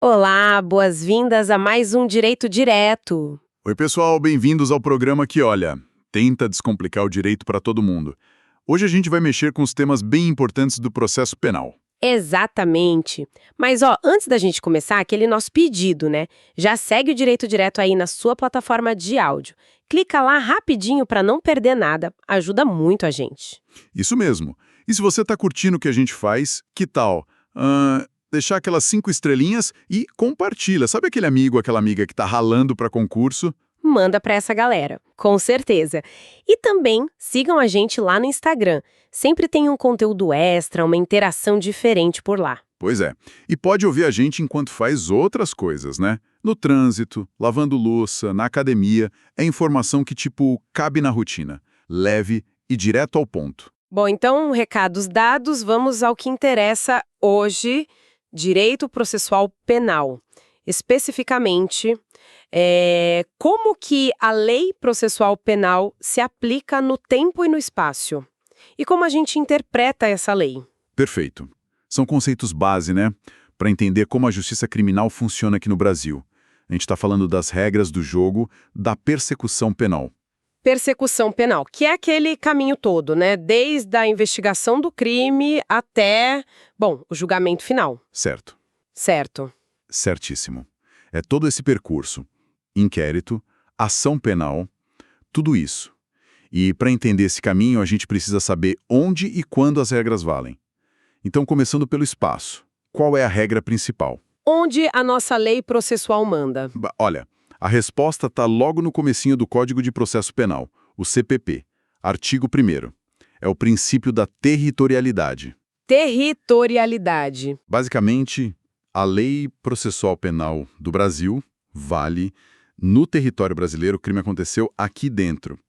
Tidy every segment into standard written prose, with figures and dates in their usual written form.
Olá, boas-vindas a mais um Direito Direto. Oi, pessoal, bem-vindos ao programa que, olha, tenta descomplicar o direito para todo mundo. Hoje a gente vai mexer com os temas bem importantes do processo penal. Exatamente. Mas, antes da gente começar, aquele nosso pedido, né? Já segue o Direito Direto aí na sua plataforma de áudio. Clica lá rapidinho para não perder nada. Ajuda muito a gente. Isso mesmo. E se você está curtindo o que a gente faz, que tal deixar aquelas 5 estrelinhas e compartilha? Sabe aquele amigo, aquela amiga que está ralando para concurso? Manda para essa galera, com certeza. E também sigam a gente lá no Instagram. Sempre tem um conteúdo extra, uma interação diferente por lá. Pois é. E pode ouvir a gente enquanto faz outras coisas, né? No trânsito, lavando louça, na academia. É informação que, cabe na rotina. Leve e direto ao ponto. Bom, então, recados dados, vamos ao que interessa hoje, direito processual penal. Especificamente, como que a lei processual penal se aplica no tempo e no espaço? E como a gente interpreta essa lei? Perfeito. São conceitos base, né? Para entender como a justiça criminal funciona aqui no Brasil. A gente está falando das regras do jogo da persecução penal. Persecução penal, que é aquele caminho todo, né? Desde a investigação do crime até, o julgamento final. Certo. Certo. Certíssimo. É todo esse percurso. Inquérito, ação penal, tudo isso. E para entender esse caminho, a gente precisa saber onde e quando as regras valem. Então, começando pelo espaço. Qual é a regra principal? Onde a nossa lei processual manda? Olha, a resposta está logo no comecinho do Código de Processo Penal, o CPP, artigo 1º. É o princípio da territorialidade. Territorialidade. Basicamente, a lei processual penal do Brasil vale no território brasileiro, o crime aconteceu aqui dentro.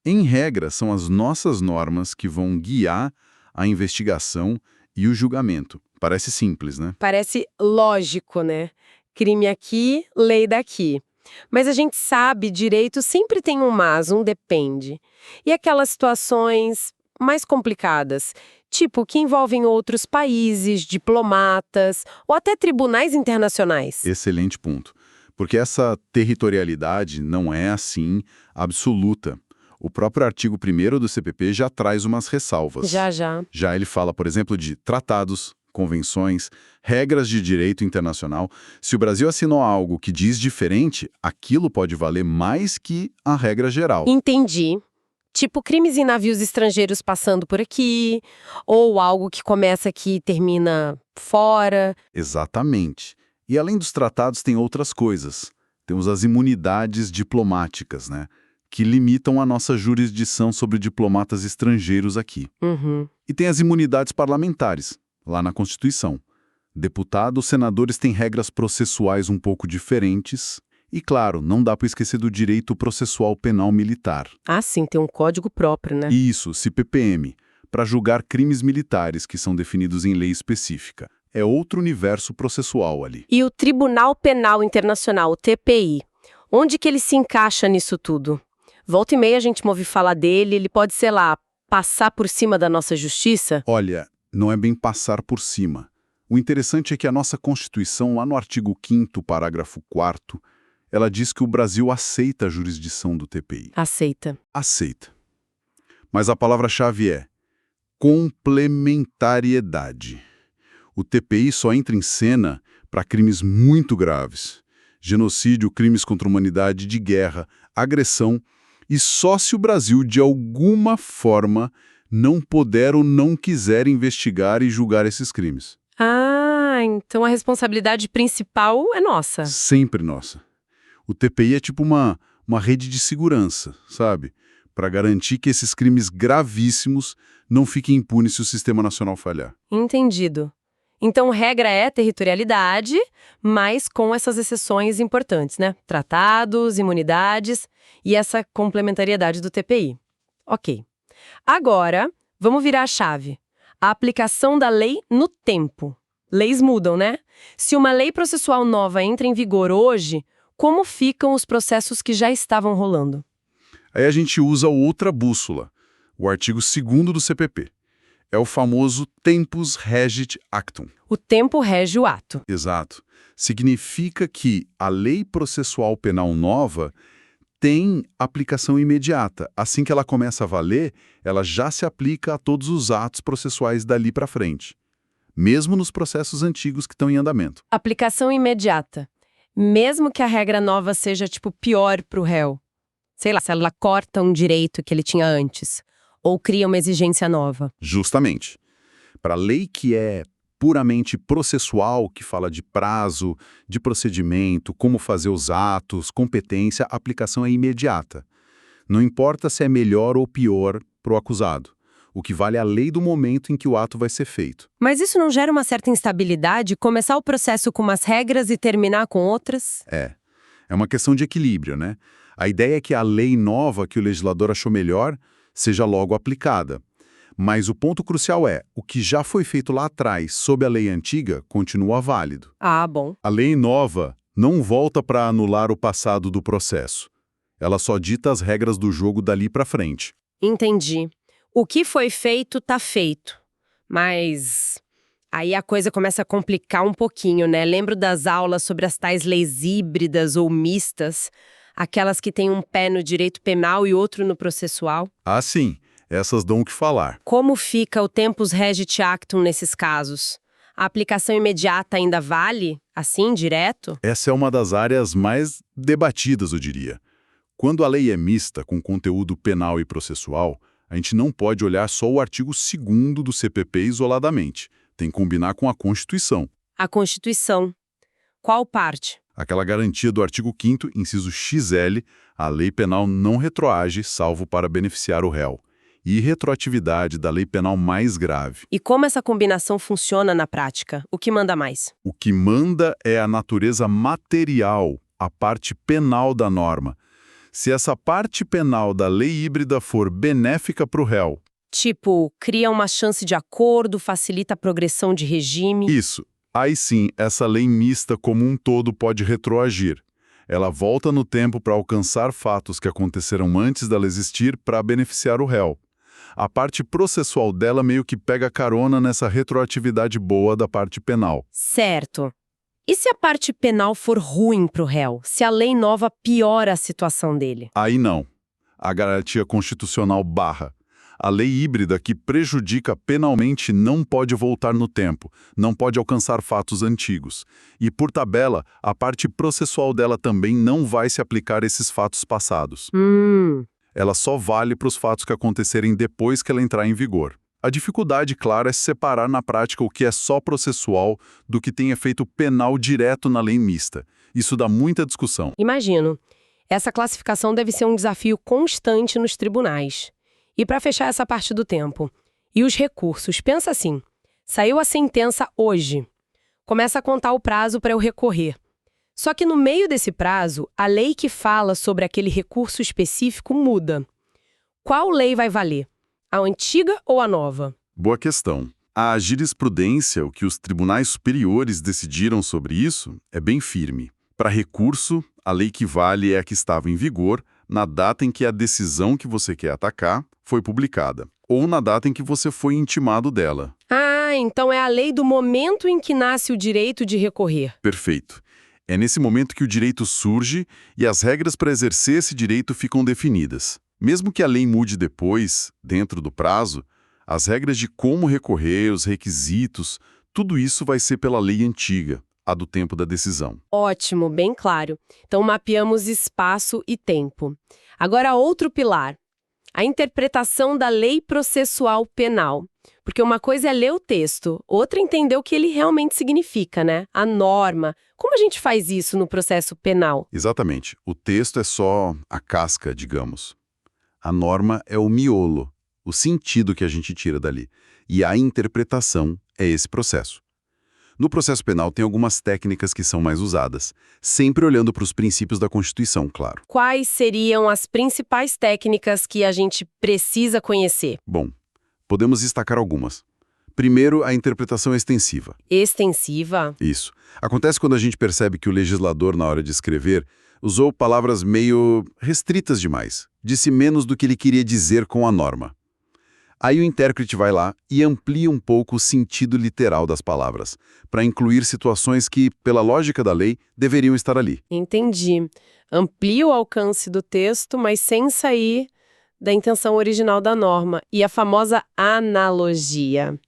Em regra, são as nossas normas que vão guiar a investigação e o julgamento. Parece simples, né? Parece lógico, né? Crime aqui, lei daqui. Mas a gente sabe, direito sempre tem um mas, um depende. E aquelas situações mais complicadas, tipo que envolvem outros países, diplomatas ou até tribunais internacionais. Excelente ponto. Porque essa territorialidade não é, assim, absoluta. O próprio artigo 1º do CPP já traz umas ressalvas. Já. Já ele fala, por exemplo, de tratados, convenções, regras de direito internacional. Se o Brasil assinou algo que diz diferente, aquilo pode valer mais que a regra geral. Entendi. Tipo crimes em navios estrangeiros passando por aqui, ou algo que começa aqui e termina fora. Exatamente. E além dos tratados tem outras coisas. Temos as imunidades diplomáticas, né? Que limitam a nossa jurisdição sobre diplomatas estrangeiros aqui. E tem as imunidades parlamentares, lá na Constituição. Deputados, senadores têm regras processuais um pouco diferentes. E, claro, não dá para esquecer do direito processual penal militar. Ah, sim, tem um código próprio, né? Isso, CPPM, para julgar crimes militares que são definidos em lei específica. É outro universo processual ali. E o Tribunal Penal Internacional, o TPI, onde que ele se encaixa nisso tudo? Volta e meia a gente ouve falar dele, ele pode, sei lá, passar por cima da nossa justiça? Olha, não é bem passar por cima. O interessante é que a nossa Constituição, lá no artigo 5º, parágrafo 4º, ela diz que o Brasil aceita a jurisdição do TPI. Aceita. Aceita. Mas a palavra-chave é complementariedade. O TPI só entra em cena para crimes muito graves. Genocídio, crimes contra a humanidade, de guerra, agressão, e só se o Brasil, de alguma forma, não puder ou não quiser investigar e julgar esses crimes. Ah, então a responsabilidade principal é nossa. Sempre nossa. O TPI é tipo uma rede de segurança, sabe? Para garantir que esses crimes gravíssimos não fiquem impunes se o Sistema Nacional falhar. Entendido. Então, regra é territorialidade, mas com essas exceções importantes, né? Tratados, imunidades e essa complementariedade do TPI. Ok. Agora, vamos virar a chave. A aplicação da lei no tempo. Leis mudam, né? Se uma lei processual nova entra em vigor hoje, como ficam os processos que já estavam rolando? Aí a gente usa outra bússola, o artigo 2º do CPP. É o famoso tempus regit actum. O tempo rege o ato. Exato. Significa que a lei processual penal nova tem aplicação imediata. Assim que ela começa a valer, ela já se aplica a todos os atos processuais dali para frente, mesmo nos processos antigos que estão em andamento. Aplicação imediata. Mesmo que a regra nova seja, pior para o réu. Sei lá, se ela corta um direito que ele tinha antes, ou cria uma exigência nova. Justamente. Para a lei que é puramente processual, que fala de prazo, de procedimento, como fazer os atos, competência, a aplicação é imediata. Não importa se é melhor ou pior para o acusado. O que vale é a lei do momento em que o ato vai ser feito. Mas isso não gera uma certa instabilidade, começar o processo com umas regras e terminar com outras? É uma questão de equilíbrio, né? A ideia é que a lei nova que o legislador achou melhor seja logo aplicada. Mas o ponto crucial é, o que já foi feito lá atrás, sob a lei antiga, continua válido. Ah, bom. A lei nova não volta para anular o passado do processo. Ela só dita as regras do jogo dali para frente. Entendi. O que foi feito, tá feito. Mas aí a coisa começa a complicar um pouquinho, né? Lembro das aulas sobre as tais leis híbridas ou mistas, aquelas que têm um pé no direito penal e outro no processual. Ah, sim. Essas dão o que falar. Como fica o tempus regit actum nesses casos? A aplicação imediata ainda vale, assim, direto? Essa é uma das áreas mais debatidas, eu diria. Quando a lei é mista, com conteúdo penal e processual, a gente não pode olhar só o artigo 2º do CPP isoladamente. Tem que combinar com a Constituição. A Constituição. Qual parte? Aquela garantia do artigo 5º, inciso XL, a lei penal não retroage, salvo para beneficiar o réu. E retroatividade da lei penal mais grave. E como essa combinação funciona na prática? O que manda mais? O que manda é a natureza material, a parte penal da norma. Se essa parte penal da lei híbrida for benéfica para o réu. Cria uma chance de acordo, facilita a progressão de regime. Isso. Aí sim, essa lei mista como um todo pode retroagir. Ela volta no tempo para alcançar fatos que aconteceram antes dela existir para beneficiar o réu. A parte processual dela meio que pega carona nessa retroatividade boa da parte penal. Certo. E se a parte penal for ruim para o réu? Se a lei nova piora a situação dele? Aí não. A garantia constitucional barra. A lei híbrida que prejudica penalmente não pode voltar no tempo, não pode alcançar fatos antigos. E, por tabela, a parte processual dela também não vai se aplicar a esses fatos passados. Ela só vale para os fatos que acontecerem depois que ela entrar em vigor. A dificuldade, claro, é separar na prática o que é só processual do que tem efeito penal direto na lei mista. Isso dá muita discussão. Imagino. Essa classificação deve ser um desafio constante nos tribunais. E para fechar essa parte do tempo, e os recursos? Pensa assim, saiu a sentença hoje. Começa a contar o prazo para eu recorrer. Só que no meio desse prazo, a lei que fala sobre aquele recurso específico muda. Qual lei vai valer? A antiga ou a nova? Boa questão. A jurisprudência, o que os tribunais superiores decidiram sobre isso, é bem firme. Para recurso, a lei que vale é a que estava em vigor na data em que a decisão que você quer atacar foi publicada, ou na data em que você foi intimado dela. Ah, então é a lei do momento em que nasce o direito de recorrer. Perfeito. É nesse momento que o direito surge e as regras para exercer esse direito ficam definidas. Mesmo que a lei mude depois, dentro do prazo, as regras de como recorrer, os requisitos, tudo isso vai ser pela lei antiga, a do tempo da decisão. Ótimo, bem claro. Então mapeamos espaço e tempo. Agora outro pilar, a interpretação da lei processual penal. Porque uma coisa é ler o texto, outra é entender o que ele realmente significa, né? A norma. Como a gente faz isso no processo penal? Exatamente. O texto é só a casca, digamos. A norma é o miolo, o sentido que a gente tira dali. E a interpretação é esse processo. No processo penal tem algumas técnicas que são mais usadas, sempre olhando para os princípios da Constituição, claro. Quais seriam as principais técnicas que a gente precisa conhecer? Bom, podemos destacar algumas. Primeiro, a interpretação extensiva. Extensiva? Isso. Acontece quando a gente percebe que o legislador, na hora de escrever, usou palavras meio restritas demais. Disse menos do que ele queria dizer com a norma. Aí o intérprete vai lá e amplia um pouco o sentido literal das palavras, para incluir situações que, pela lógica da lei, deveriam estar ali. Entendi. Amplia o alcance do texto, mas sem sair da intenção original da norma. E a famosa analogia.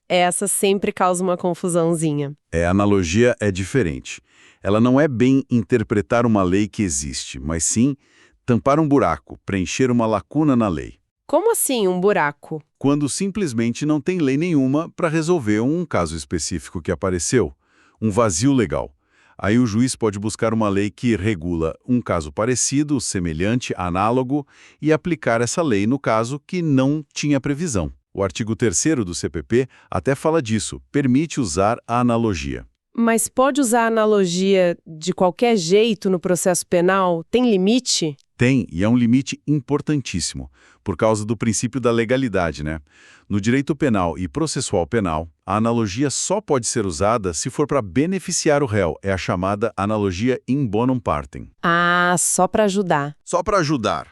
Essa sempre causa uma confusãozinha. A analogia é diferente. Ela não é bem interpretar uma lei que existe, mas sim tampar um buraco, preencher uma lacuna na lei. Como assim um buraco? Quando simplesmente não tem lei nenhuma para resolver um caso específico que apareceu, um vazio legal. Aí o juiz pode buscar uma lei que regula um caso parecido, semelhante, análogo, e aplicar essa lei no caso que não tinha previsão. O artigo 3º do CPP até fala disso, permite usar a analogia. Mas pode usar analogia de qualquer jeito no processo penal? Tem limite? Tem, e é um limite importantíssimo, por causa do princípio da legalidade, né? No direito penal e processual penal, a analogia só pode ser usada se for para beneficiar o réu. É a chamada analogia in bonum partem. Ah, só para ajudar. Só para ajudar.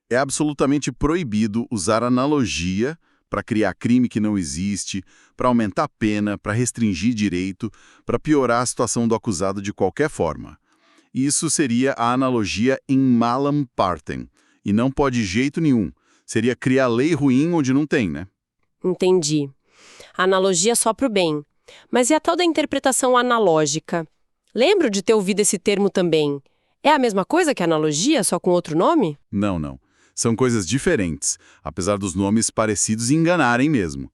É absolutamente proibido usar analogia para criar crime que não existe, para aumentar a pena, para restringir direito, para piorar a situação do acusado de qualquer forma. Isso seria a analogia in malum partem, e não pode de jeito nenhum. Seria criar lei ruim onde não tem, né? Entendi. Analogia só para o bem. Mas e a tal da interpretação analógica? Lembro de ter ouvido esse termo também. É a mesma coisa que analogia, só com outro nome? Não, não. São coisas diferentes, apesar dos nomes parecidos enganarem mesmo.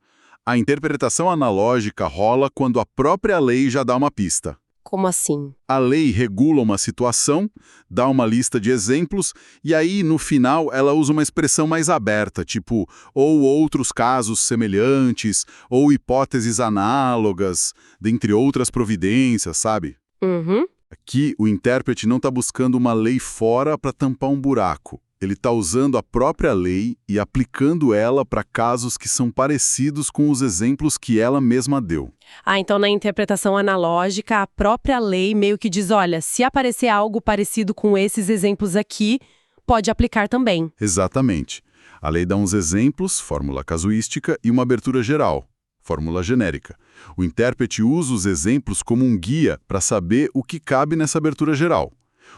A interpretação analógica rola quando a própria lei já dá uma pista. Como assim? A lei regula uma situação, dá uma lista de exemplos, e aí, no final, ela usa uma expressão mais aberta, tipo, ou outros casos semelhantes, ou hipóteses análogas, dentre outras providências, sabe? Uhum. Aqui, o intérprete não está buscando uma lei fora para tampar um buraco. Ele está usando a própria lei e aplicando ela para casos que são parecidos com os exemplos que ela mesma deu. Ah, então na interpretação analógica, a própria lei meio que diz, olha, se aparecer algo parecido com esses exemplos aqui, pode aplicar também. Exatamente. A lei dá uns exemplos, fórmula casuística, e uma abertura geral, fórmula genérica. O intérprete usa os exemplos como um guia para saber o que cabe nessa abertura geral.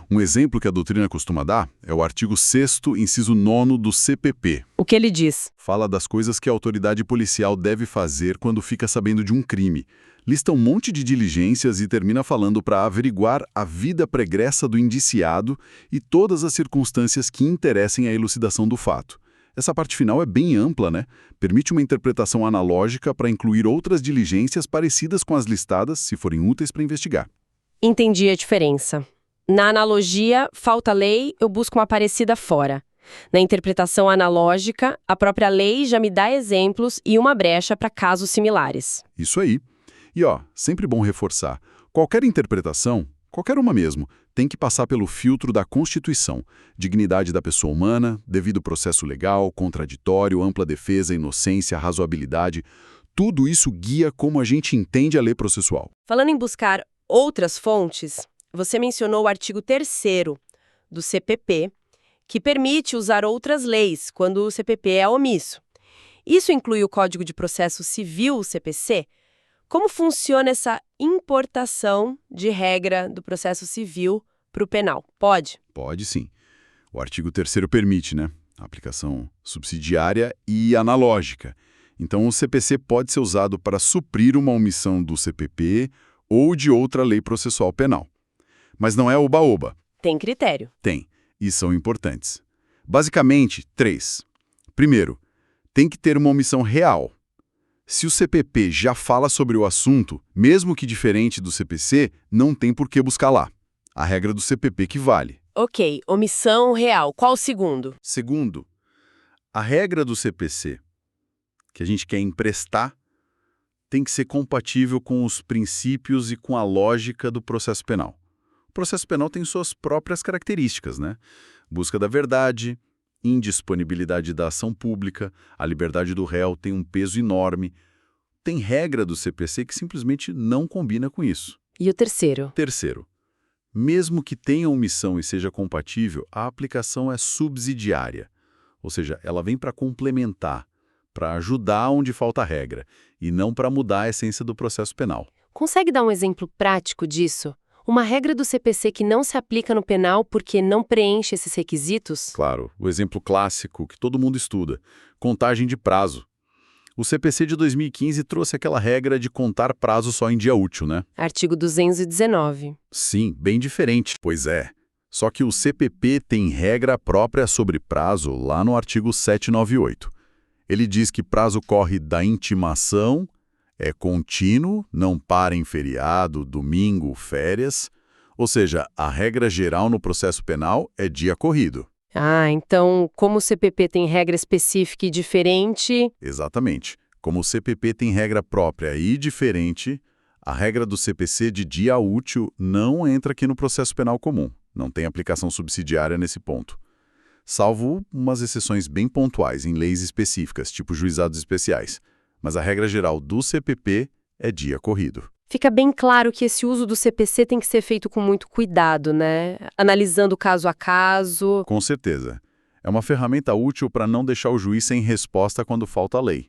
Um exemplo que a doutrina costuma dar é o artigo 6º, inciso 9 do CPP. O que ele diz? Fala das coisas que a autoridade policial deve fazer quando fica sabendo de um crime. Lista um monte de diligências e termina falando para averiguar a vida pregressa do indiciado e todas as circunstâncias que interessem à elucidação do fato. Essa parte final é bem ampla, né? Permite uma interpretação analógica para incluir outras diligências parecidas com as listadas, se forem úteis para investigar. Entendi a diferença. Na analogia, falta lei, eu busco uma parecida fora. Na interpretação analógica, a própria lei já me dá exemplos e uma brecha para casos similares. Isso aí. E sempre bom reforçar, qualquer interpretação, qualquer uma mesmo, tem que passar pelo filtro da Constituição, dignidade da pessoa humana, devido processo legal, contraditório, ampla defesa, inocência, razoabilidade. Tudo isso guia como a gente entende a lei processual. Falando em buscar outras fontes, você mencionou o artigo 3º do CPP, que permite usar outras leis quando o CPP é omisso. Isso inclui o Código de Processo Civil, o CPC? Como funciona essa importação de regra do processo civil para o penal? Pode? Pode sim. O artigo 3º permite, né? A aplicação subsidiária e analógica. Então o CPC pode ser usado para suprir uma omissão do CPP ou de outra lei processual penal. Mas não é oba-oba. Tem critério. Tem, e são importantes. Basicamente, 3. Primeiro, tem que ter uma omissão real. Se o CPP já fala sobre o assunto, mesmo que diferente do CPC, não tem por que buscar lá. A regra do CPP que vale. Ok, omissão real. Qual o segundo? Segundo, a regra do CPC, que a gente quer emprestar, tem que ser compatível com os princípios e com a lógica do processo penal. O processo penal tem suas próprias características, né? Busca da verdade, indisponibilidade da ação pública, a liberdade do réu tem um peso enorme. Tem regra do CPC que simplesmente não combina com isso. E o terceiro? Terceiro, mesmo que tenha omissão e seja compatível, a aplicação é subsidiária. Ou seja, ela vem para complementar, para ajudar onde falta regra, e não para mudar a essência do processo penal. Consegue dar um exemplo prático disso? Uma regra do CPC que não se aplica no penal porque não preenche esses requisitos? Claro, o exemplo clássico que todo mundo estuda, contagem de prazo. O CPC de 2015 trouxe aquela regra de contar prazo só em dia útil, né? Artigo 219. Sim, bem diferente. Pois é. Só que o CPP tem regra própria sobre prazo lá no artigo 798. Ele diz que prazo corre da intimação, é contínuo, não para em feriado, domingo, férias. Ou seja, a regra geral no processo penal é dia corrido. Ah, então, como o CPP tem regra específica e diferente... Exatamente. Como o CPP tem regra própria e diferente, a regra do CPC de dia útil não entra aqui no processo penal comum. Não tem aplicação subsidiária nesse ponto. Salvo umas exceções bem pontuais em leis específicas, tipo juizados especiais. Mas a regra geral do CPP é dia corrido. Fica bem claro que esse uso do CPC tem que ser feito com muito cuidado, né? Analisando caso a caso. Com certeza. É uma ferramenta útil para não deixar o juiz sem resposta quando falta a lei.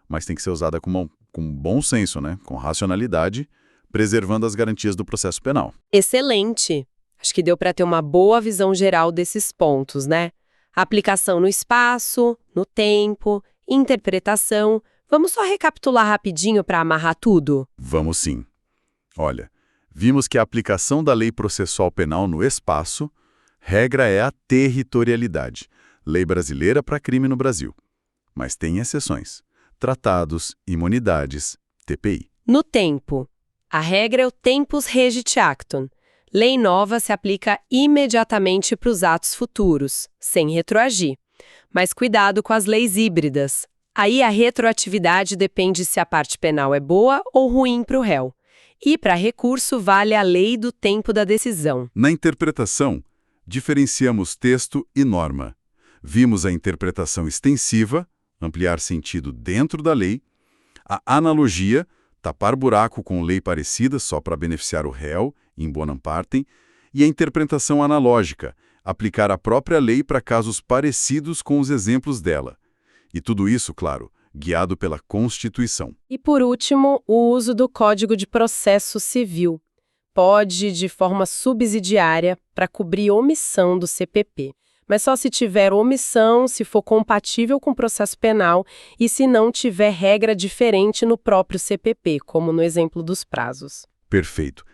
Mas tem que ser usada com bom senso, né? Com racionalidade, preservando as garantias do processo penal. Excelente! Acho que deu para ter uma boa visão geral desses pontos, né? Aplicação no espaço, no tempo, interpretação. Vamos só recapitular rapidinho para amarrar tudo? Vamos sim. Olha, vimos que a aplicação da lei processual penal no espaço, regra é a territorialidade, lei brasileira para crime no Brasil. Mas tem exceções. Tratados, imunidades, TPI. No tempo, a regra é o tempus regit actum. Lei nova se aplica imediatamente para os atos futuros, sem retroagir. Mas cuidado com as leis híbridas. Aí a retroatividade depende se a parte penal é boa ou ruim para o réu. E para recurso vale a lei do tempo da decisão. Na interpretação, diferenciamos texto e norma. Vimos a interpretação extensiva, ampliar sentido dentro da lei, a analogia, tapar buraco com lei parecida só para beneficiar o réu, in bonam partem, e a interpretação analógica, aplicar a própria lei para casos parecidos com os exemplos dela. E tudo isso, claro, guiado pela Constituição. E por último, o uso do Código de Processo Civil. Pode, de forma subsidiária, para cobrir omissão do CPP. Mas só se tiver omissão, se for compatível com o processo penal e se não tiver regra diferente no próprio CPP, como no exemplo dos prazos. Perfeito.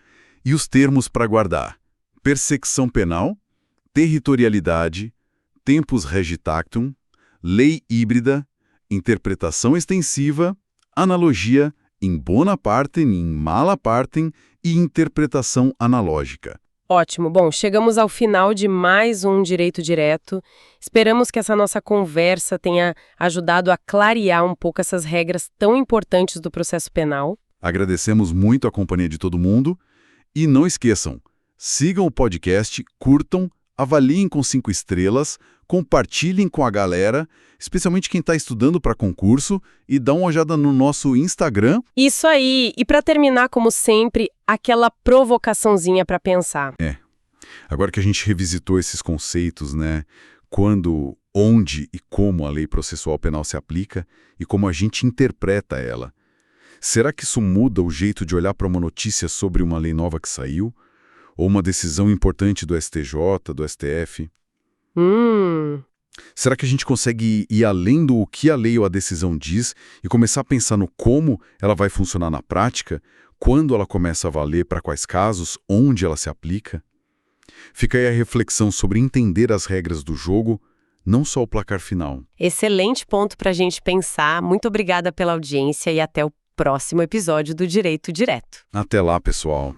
E os termos para guardar? Persecução penal, territorialidade, tempus regit actum, lei híbrida, interpretação extensiva, analogia, in bona partem, in mala partem e interpretação analógica. Ótimo. Bom, chegamos ao final de mais um Direito Direto. Esperamos que essa nossa conversa tenha ajudado a clarear um pouco essas regras tão importantes do processo penal. Agradecemos muito a companhia de todo mundo e não esqueçam, sigam o podcast, curtam, avaliem com 5 estrelas, compartilhem com a galera, especialmente quem está estudando para concurso, e dá uma olhada no nosso Instagram. Isso aí! E para terminar, como sempre, aquela provocaçãozinha para pensar. Agora que a gente revisitou esses conceitos, né? Quando, onde e como a lei processual penal se aplica e como a gente interpreta ela. Será que isso muda o jeito de olhar para uma notícia sobre uma lei nova que saiu? Ou uma decisão importante do STJ, do STF? Será que a gente consegue ir além do que a lei ou a decisão diz e começar a pensar no como ela vai funcionar na prática, quando ela começa a valer, para quais casos, onde ela se aplica? Fica aí a reflexão sobre entender as regras do jogo, não só o placar final. Excelente ponto para a gente pensar. Muito obrigada pela audiência e até o próximo episódio do Direito Direto. Até lá, pessoal.